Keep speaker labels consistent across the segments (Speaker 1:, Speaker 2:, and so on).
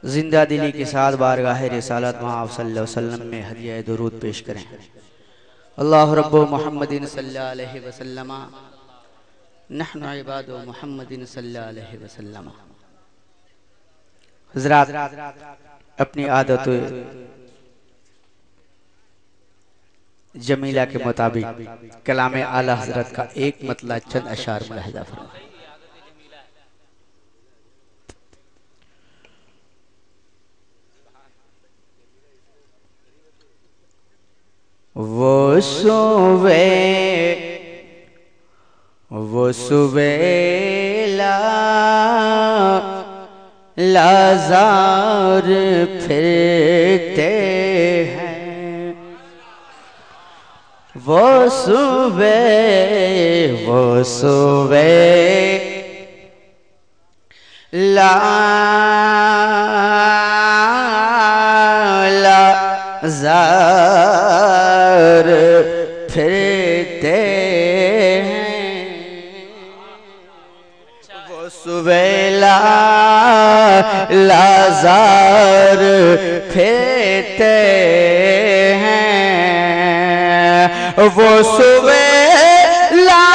Speaker 1: زندہ دلی کے ساتھ بارگاہ رسالت محمد صلی اللہ علیہ وسلم میں ہدیہ درود پیش کریں۔ اللہ رب محمد صلی اللہ علیہ وسلم نحن عباد محمد صلی اللہ علیہ وسلم۔ حضرات اپنی عادت جمیلہ کے مطابق کلام اعلیٰ حضرت کا ایک مطلع چند اشعار ملاحظہ فرمائیں۔ وہ سویلا لازار پھرتے ہیں، وہ سویلا لازار پھرتے ہیں، وہ سویلا لازار پھرتے ہیں، وہ سویلا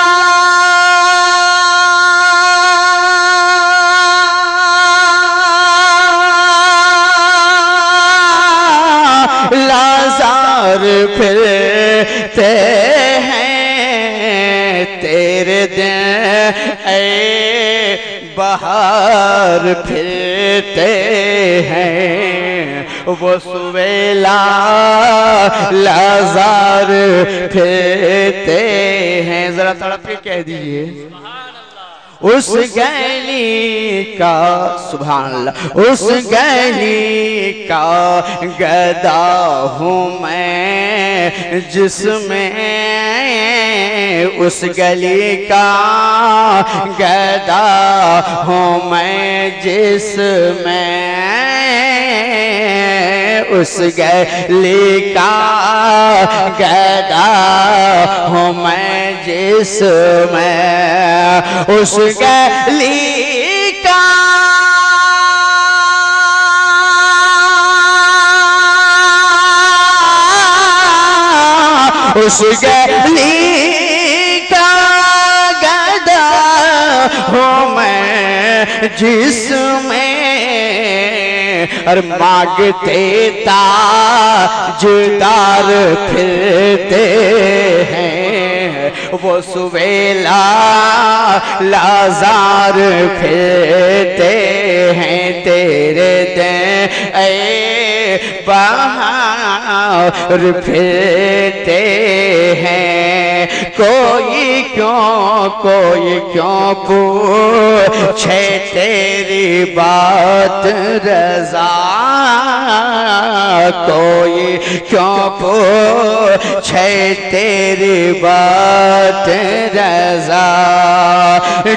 Speaker 1: لازار پھرتے ہیں، تیرے دن اے بہار پھرتے ہیں، وہ سویلا لازار پھرتے ہیں۔ ذرا تڑپ کے کہہ دیجئے اس گلی کا، سبحان اللہ، اس گلی کا گدا ہوں میں جس میں، اس گلی کا گدا ہوں میں جس میں، اس گلی کا گدا ہوں میں جس میں، اس گلی کا اس گلی کا گدا ہوں میں جس میں، اور مانگتے تاجدار پھرتے ہیں، وہ سویلا لازار پھرتے ہیں، تیرے دن اے بہار پھرتے ہیں، کوئی کیوں پوچھے تیری بات رضا، کوئی کیوں پوچھے تیری بات رضا،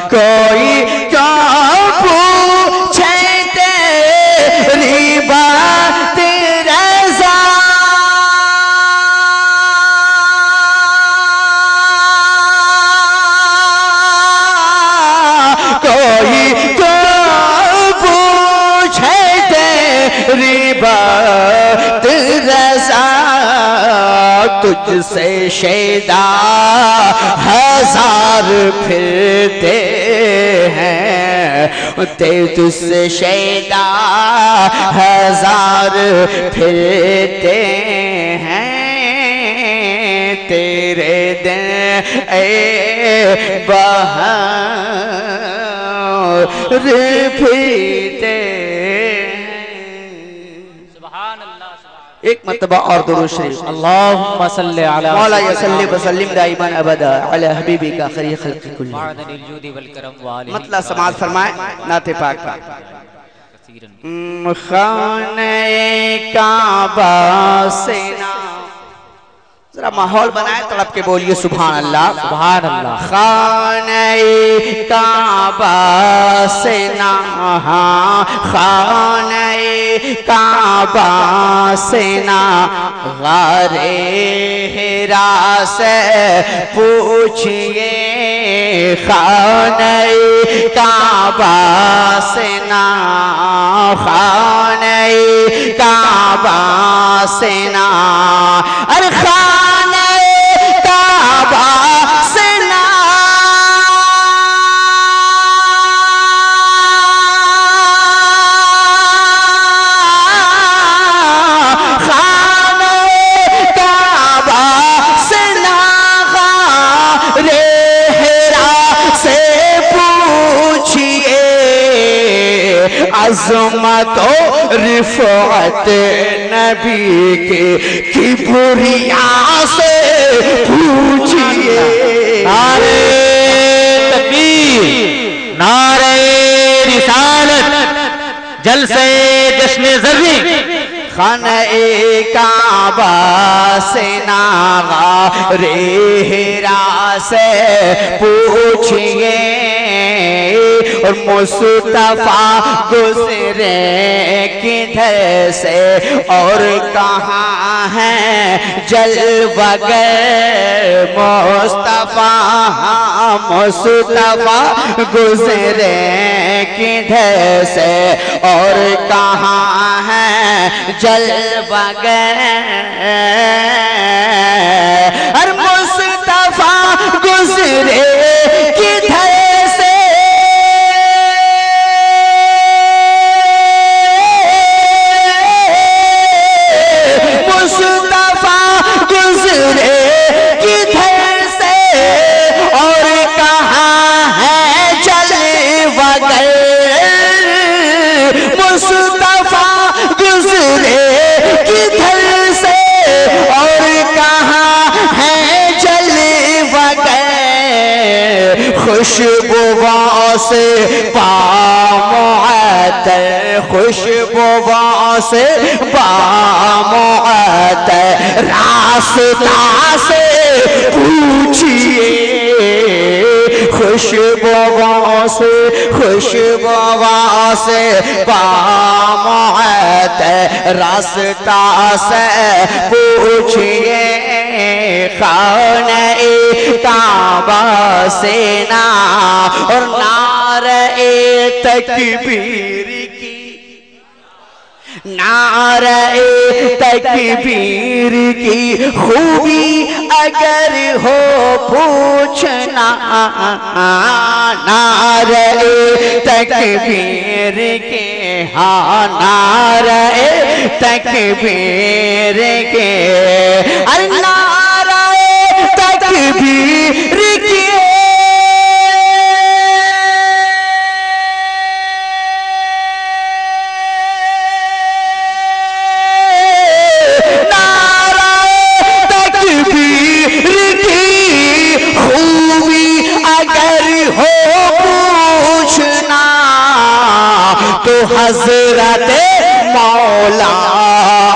Speaker 1: کوئی کیوں پوچھے تیری بات رضا، کوئی کیوں پوچھے تیری بات رضا، تجھ سے شیدا ہزار پھرتے ہیں، تجھ سے شیدا ہزار پھرتے ہیں، تیرے دن اے بہار پھرتے ایک مرتبہ اور درود شریف۔
Speaker 2: اللہم صلی علی
Speaker 1: مولا صلی وسلم دائما ابدا علی حبیبی کا خیر خلق کل، مطلع سماعت فرمائیں نعت پاک کا۔ خانہ کعبہ سے نا، ذرا ماحول بنائے تڑپ کے بولیے سبحان اللہ،
Speaker 2: سبحان اللہ۔
Speaker 1: خانہ کعبہ سے نا، خانہ کعبہ سے نا، غار حرا سے پوچھئے، خانہ کعبہ سے نا، خانہ کعبہ سے نا ارے خانہ کعبہ سے نا خانہ کعبہ سے نا غارِ حرا سے پوچھئے عظمت و رفعت نبی کے کبریا سے پوچھئے
Speaker 2: نعرہ تکبیر، نعرہ رسالت، جلسہ جشن زریں،
Speaker 1: خانہ کعبہ سے نا غارِ حرا سے پوچھئے اور مصطفیٰ گزرے کدھر سے اور کہاں ہیں جلوگر مصطفیٰ گزرے کدھر سے اور کہاں ہیں جلوگر اور مصطفیٰ گزرے کدھر خوشبوؤں سے بامعطر خوشبوؤں سے بامعطر راستہ سے پوچھئے خوشبوؤں سے بامعطر راستہ سے پوچھئے خانہ کعبہ سے نا اور نعرہ تکبیر کی نعرہ تکبیر کی خوبی اگر ہو پوچھنا نعرہ تکبیر کے ہاں نعرہ تکبیر کے ارے نعرہ تکبیر کی حضرت مولا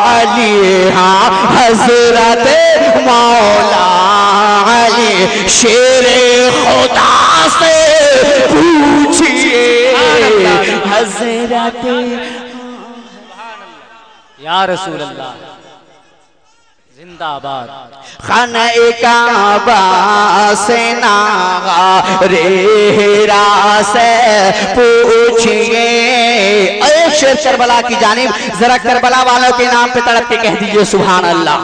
Speaker 1: علی ہاں حضرت مولا علی شیر خدا سے پوچھئے حضرت
Speaker 2: یا رسول اللہ زندہ آباد
Speaker 1: خانہ کعبہ سے نا غارِ حرا سے پوچھئے ایک شیر کربلا کی جانب ذرا کربلا والوں کے نام پہ تڑپ کے کہہ دیجئے سبحان اللہ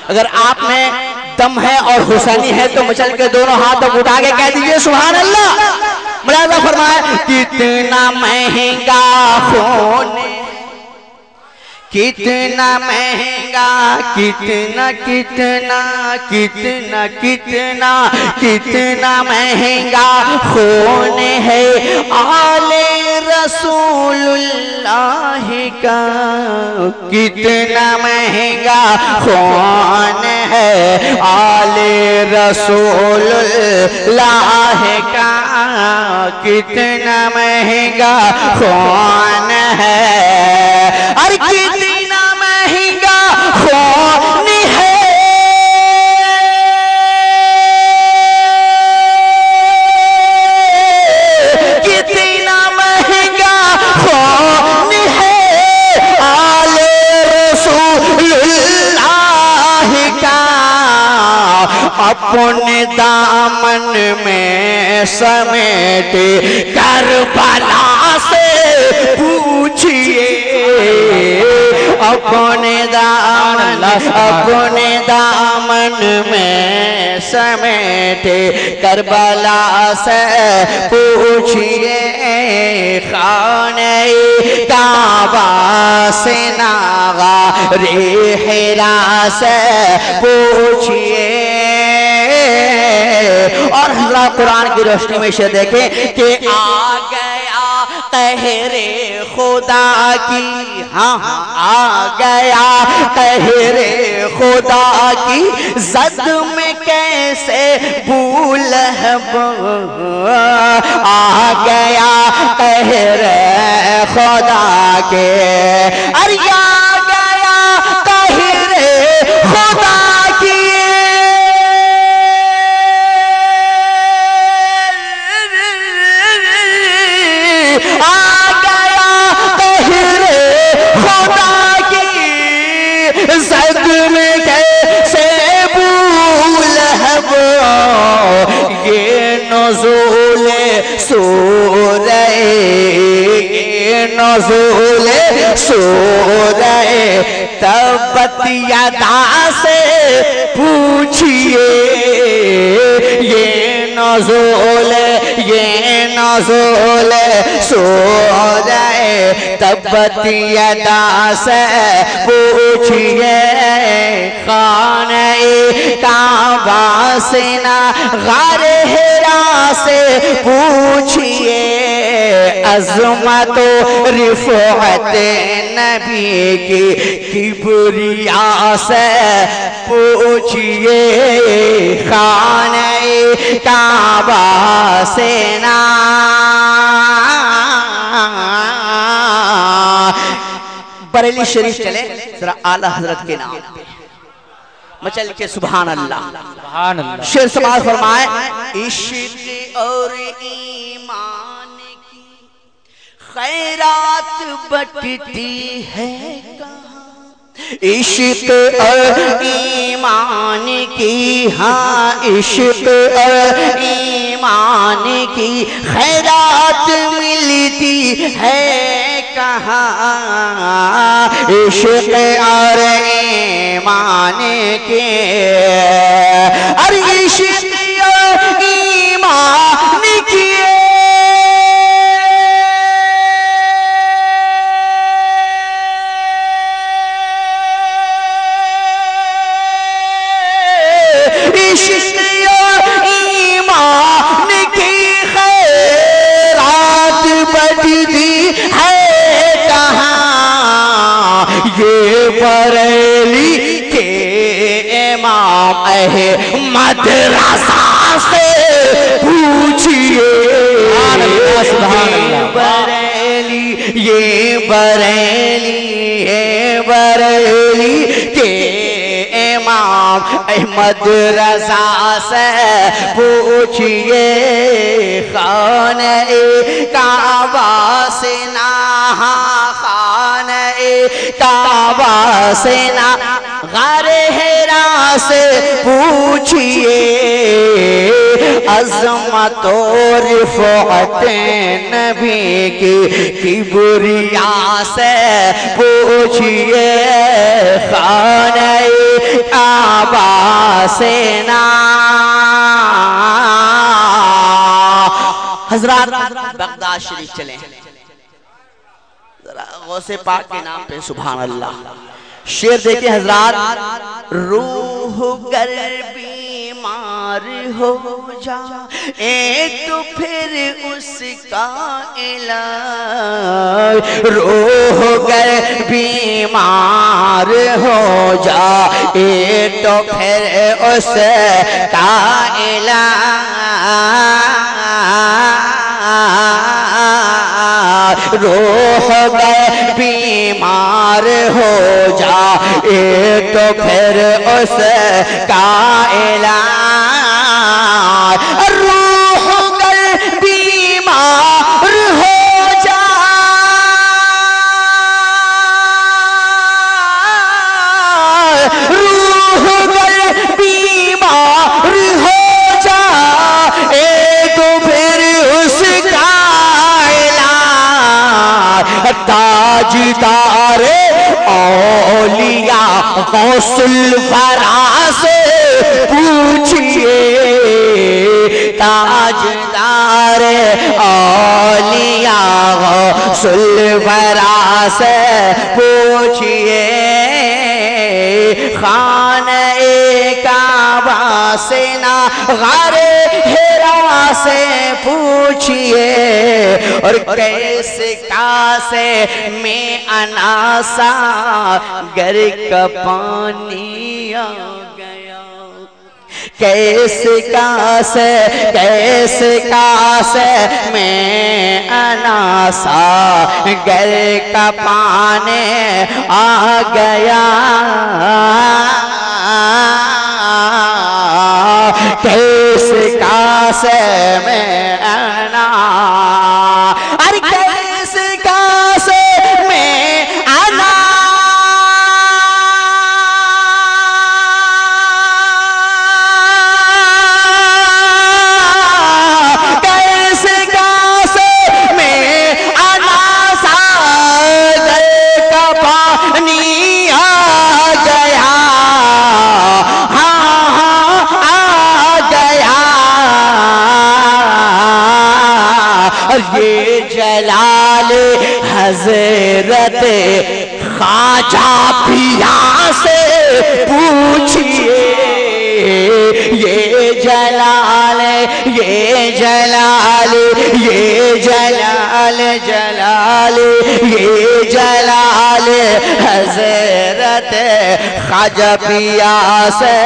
Speaker 1: اگر آپ میں دم ہے اور حسینی ہے تو مچل کے دونوں ہاتھوں اٹھا کے کہہ دیجئے سبحان اللہ ملاحظہ فرمائے کتنا مہنگا خون کتنا مہنگا کتنا مہنگا خون ہے آل رسول اللہ کا کتنا مہنگا خون ہے آل رسول اللہ کا کتنا مہنگا خون ہے اور کتنا مہنگا خون ہے کتنا مہنگا خون ہے آل رسول اللہ کا اپنے دامن میں سمیٹ کربلا سے پوچھئے اپنے اپنے دامن میں سمیٹے کربلا سے پوچھئے خانہ کعبہ سے ناغار حرا سے پوچھئے۔ اور حضرات قرآن کی روشنی میں سے دیکھیں کہ آ گیا قہر خدا کی، ہاں آ گیا قہر خدا کی زد میں کیسے بولہب، آ گیا قہر خدا کے، ارے آ گیا قہر خدا کی، آ گیا قہر خدا کی زد میں کیسے بولہب، یہ نزول سورہ، یہ نزول سورہ تبت یدا سے پوچھئے، یہ نزول سورہ تبت یدا سے پوچھئے، خانہ کعبہ سے غار حرا سے پوچھئے، عظمت و رفعت نبی کی کبریا سے پوچھئے، خانہ کعبہ سے بریلی شریف چلے ذرا اعلی حضرت کے نام پہ مچل کے سبحان اللہ،
Speaker 2: سبحان اللہ۔
Speaker 1: شیر سماعت فرمائے، عشق اور ایمان کی خیرات بٹتی ہے کہاں، عشق اور ایمان کی، ہاں عشق اور ایمان کی خیرات ملتی ہے کہاں، عشق اور ایمان کے، ارے عشق اور ایمان کی، عشق اور ایمان کی خیرات بٹتی ہے کہاں، یہ بریلی کے امام احمد رضا سے پوچھئے، یہ بریلی کے امام احمد رضا سے پوچھئے، خانہ کعبہ سے خانہ کعبہ سے غار حرا سے پوچھئے، عظمت و رفعت نبی کی کبریا سے پوچھئے، خانہ کعبہ سے حضرات بغداد شریف چلیں، ذرا غوث پاک کے نام پہ سبحان اللہ، شعر دیکھیں حضرات، روح گر بیمار ہو جائے تو پھر اس کا علاج، روح گر بیمار ہو جائے تو پھر اس کا علاج، روح گر بیمار ہو جائے تو پھر اس کا علاج، روح گر بیمار ہو جائے، روح گر بیمار ہو جائے تو پھر اس کا علاج، تاجدار اولیاء غوث الورا سے پوچھئے تاجدار اولیاء غوث الورا سے پوچھئے خانہ کعبہ سے نہ غار حرا سے پوچھئے اور کیسے کاسے میں اناسا گر کا پانی آ گیا کیسے کاسے میں اناسا گر کا پانی آ گیا کیسے کاسے میں انا ارے کیسے کاسے میں انا کیسے کاسے میں انا ساگر کا پانی آ گیا یہ جلال حضرت خواجہ پیا سے پوچھئے یہ جلال حضرت خواجہ پیا سے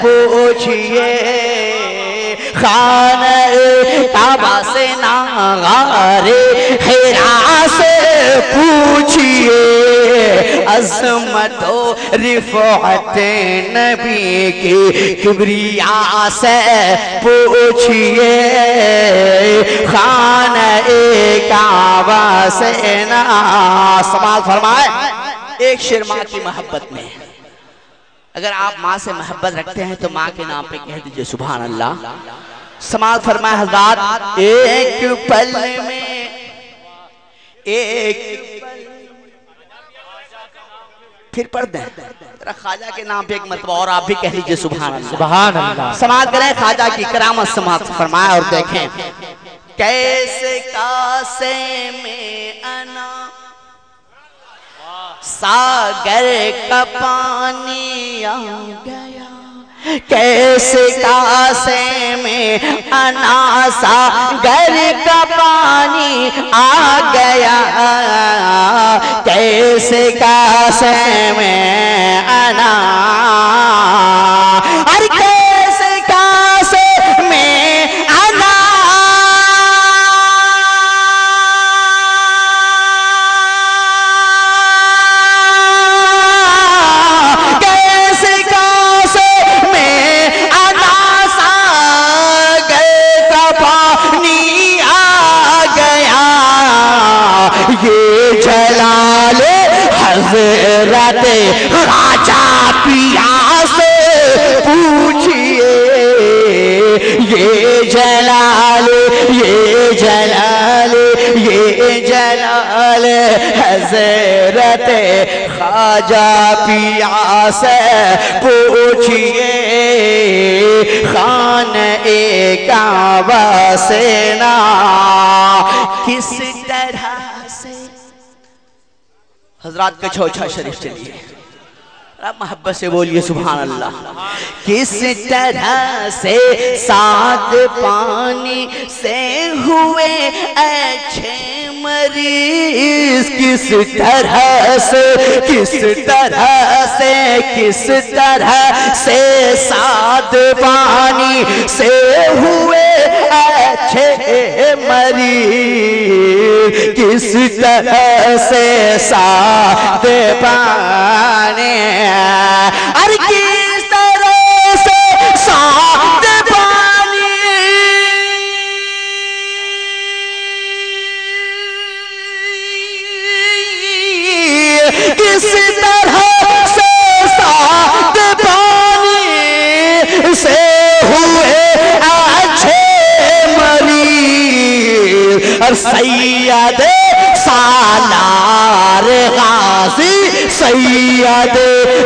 Speaker 1: پوچھئے خانہ کعبہ سے نہ غار حرا سے پوچھئے عظمت و رفعت نبی کی کبریاء سے پوچھئے خانہ کعبہ سے نہ سماعت فرمائے ایک شعر ماں کی محبت میں اگر آپ ماں سے محبت رکھتے ہیں تو ماں کے نام پہ کہہ دیجئے سبحان اللہ سماعت فرمائے حضرات ایک پل میں پھر پڑھ دیں ذرا خواجہ کے نام پہ ایک مرتبہ اور آپ بھی کہہ لیجئے سبحان اللہ
Speaker 2: سبحان اللہ
Speaker 1: سماعت کریں خواجہ کی کرامت سماعت فرمائے اور دیکھیں کیسے کاسے میں انا ساگر کا پانی آ گیا کیسے کاسے میں انا ساگر کا پانی آ گیا کیسے کاسے میں انا اور کیسے کاسے میں انا یہ جلال حضرت خواجہ پیا سے پوچھئے یہ جلال حضرت خواجہ پیا سے پوچھئے خانہ کعبہ سے نا کس طرح سے حضرات کچھ اچھا شریف چلیے آپ محبت سے بولیے سبحان اللہ کس طرح سے سات پانی سے ہوئے اچھے مریض کس طرح سے سات پانی سے ہوئے اچھے مریض کس طرح سے سات پانی اور کس طرح سے سات پانی کس طرح سے سات پانی سے ہوئے اچھے مریض اور سید سالار غازی سید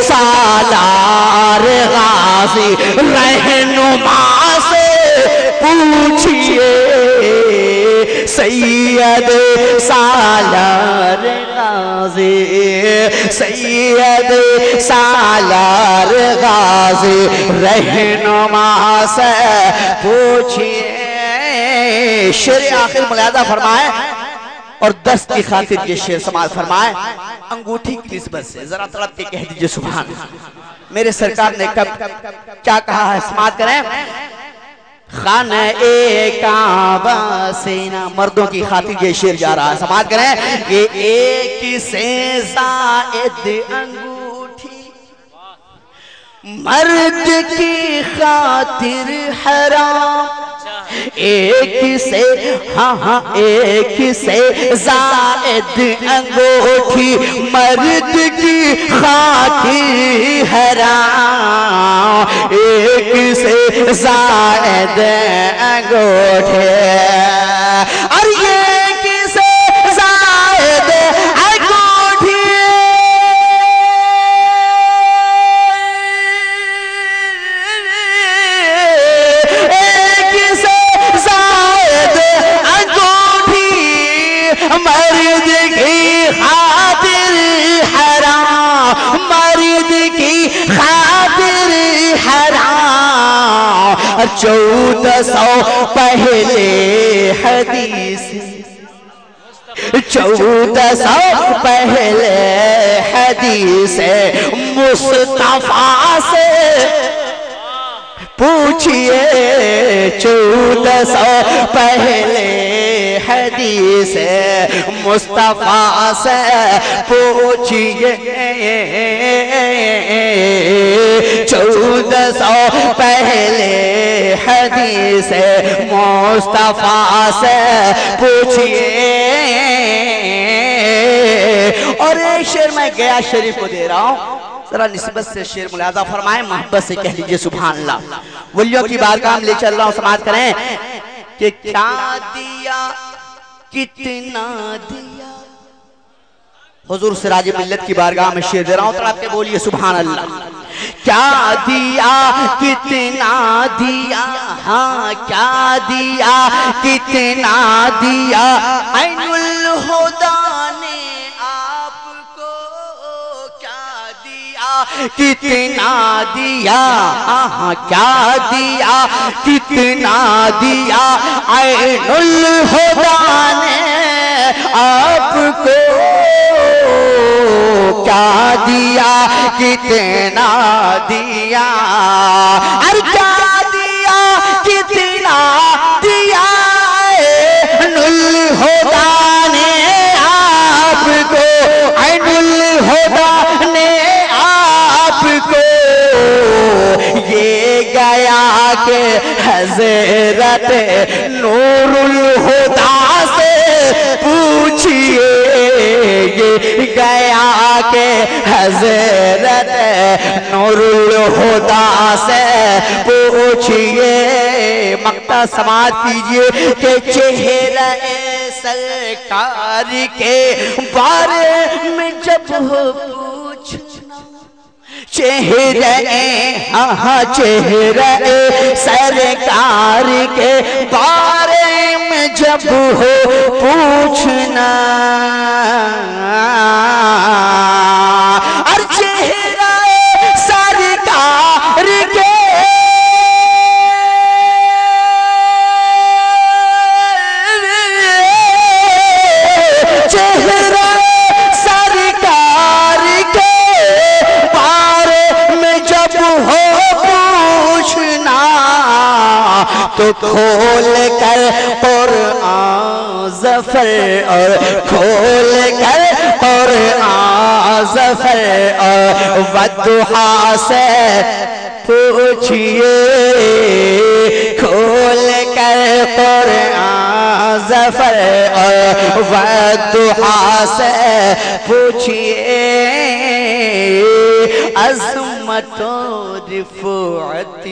Speaker 1: سالار غازی رہنما سے پوچھئے، سید سالار غازی، سید سالار غازی رہنما سے پوچھئے۔ شعر آخر ملاحظہ فرمائے اور دست کی خاطر یہ شعر سماعت فرمائے، انگوٹھی کی نسبت سے ذرا تڑپ کے کہہ دیجئے سبحان اللہ۔ میرے سرکار نے کب کیا کہا ہے، سماعت کریں۔ خانہ کعبہ سینہ، مردوں کی خاطر یہ شعر جا رہا ہے، سماعت کریں۔ یہ ایک سے زائد انگوٹھی مرد کی خاطر حرام، ایک سے ایک سے زائد انگوٹھی مرد کی خاطر حرام، ایک سے زائد انگوٹھی اور ایک سے زائد انگوٹھی مرد کی خاطر حرام، مرد کی خاطر حرام۔ 1400 پہلے حدیث، 1400 پہلے حدیث مصطفیٰ سے پوچھئے، 1400 پہلے حدیث مصطفیٰ سے پوچھئے، 1400 پہلے حدیث مصطفیٰ سے پوچھئے۔ اور ایک شعر میں گیا شریف کو دے رہا ہوں، ذرا نسبت سے شعر ملاحظہ فرمائیں، محبت سے کہہ لیجئے سبحان اللہ۔ ولیوں کی بارگاہ میں لے چل رہا ہوں، سماعت کریں کہ کیا دیا کتنا دیا، حضور سراج ملت کی بارگاہ میں شعر دے رہا ہوں، تڑپ کے بولیے سبحان اللہ۔ کیا دیا کتنا دیا، ہاں کیا دیا کتنا دیا، عین الہدیٰ نے آپ کو کیا دیا کتنا دیا، ہاں کیا دیا کتنا دیا، عین الہدیٰ نے آپ کو کیا دیا کتنا دیا، اور کیا دیا کتنا دیا، عین الہدیٰ نے آپ کو، عین الہدیٰ نے آپ کو، یہ گیا کہ حضرت نور الہدیٰ سے پوچھئے، یہ گیا کہ حضرت نور الہدیٰ سے پوچھئے۔ مقطع سماعت کیجئے کہ چہرہ سرکار کے بارے میں جب پوچھنا، چہرہ چہرہ سرکار کے بارے میں جب ہو پوچھنا، اور چہرہ سرکار کے چہرہ سرکار کے بارے میں جب ہو پوچھنا، تو کھول کر قرآن ظفر اور کھول کر قرآن ظفر اور والضحیٰ سے پوچھئے، کھول کر قرآن ظفر اور والضحیٰ سے پوچھئے۔ عظمت و رفعت